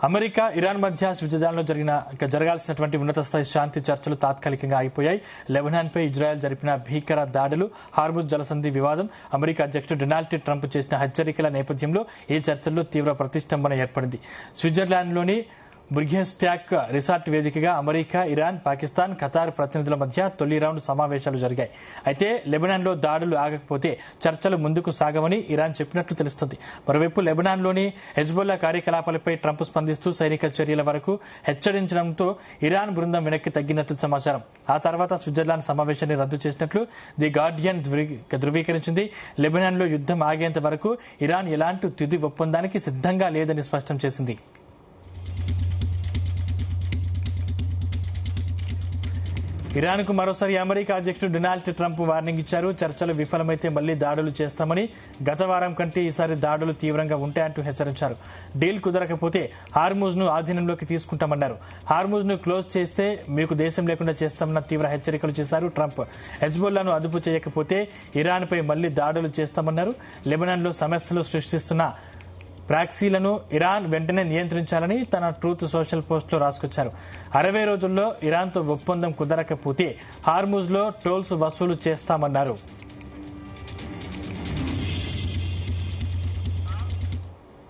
America Iran మధ్య స్విట్జర్లాండ్లో జరగాల్సినటువంటి ఉన్నత స్థాయి శాంతి చర్చలు తాత్కాలికంగా ఆగిపోయాయి. లెబనాన్పై ఇజ్రాయెల్ జరిపిన భీకర దాడులు, హార్ముజ్ జలసంధి వివాదం, అమెరికా అధ్యక్షుడు డొనాల్డ్ ట్రంప్ చేసిన హెచ్చరికల నేపథ్యంలో ఈ చర్చల్లో తీవ్ర ప్రతిష్టంభన ఏర్పడింది. స్విట్జర్లాండ్లోని బుర్గెన్స్టాక్ రిసార్ట్ వేదికగా అమెరికా, ఇరాన్, పాకిస్తాన్, ఖతార్ ప్రతినిధుల మధ్య తొలి రౌండ్ సమావేశాలు జరిగాయి. అయితే లెబనాన్లో దాడులు ఆగకపోతే చర్చలు ముందుకు సాగవని ఇరాన్ చెప్పినట్లు తెలుస్తుంది. మరోవైపు లెబనాన్లోని హెజ్బొల్లా కార్యకలాపాలపై ట్రంప్ స్పందిస్తూ సైనిక చర్యల వరకు హెచ్చరించడంతో ఇరాన్ బృందం వెనక్కి తగ్గినట్లు సమాచారం. ఆ తర్వాత స్విట్జర్లాండ్ సమావేశాన్ని రద్దు చేసినట్లు ది గార్డియన్ ధృవీకరించింది. లెబనాన్లో యుద్ధం ఆగేంత వరకు ఇరాన్ ఎలాంటి తుది ఒప్పందానికి సిద్ధంగా లేదని స్పష్టం చేసింది. ఇరాన్కు మరోసారి అమెరికా అధ్యక్షుడు డొనాల్డ్ ట్రంప్ వార్నింగ్ ఇచ్చారు. చర్చలు విఫలమైతే మళ్లీ దాడులు చేస్తామని, గత వారం కంటే ఈసారి దాడులు తీవ్రంగా ఉంటాయంటూ హెచ్చరించారు. డీల్ కుదరకపోతే హార్ముజ్ ను ఆధీనంలోకి తీసుకుంటామన్నారు. హార్ముజ్ ను క్లోజ్ చేస్తే మీకు దేశం లేకుండా చేస్తామన్న తీవ్ర హెచ్చరికలు చేశారు ట్రంప్. హెజ్బొల్లాను అదుపు చేయకపోతే ఇరాన్పై మళ్లీ దాడులు చేస్తామన్నారు. లెబనాన్లో సమస్యలు సృష్టిస్తున్న ప్రాక్సీలను ఇరాన్ వెంటనే నియంత్రించాలని తన ట్రూత్ సోషల్ పోస్టులో రాసుకొచ్చారు. 60 రోజుల్లో ఇరాన్తో ఒప్పందం కుదరకపోతే హార్ముజ్లో టోల్స్ వసూలు చేస్తామన్నారు.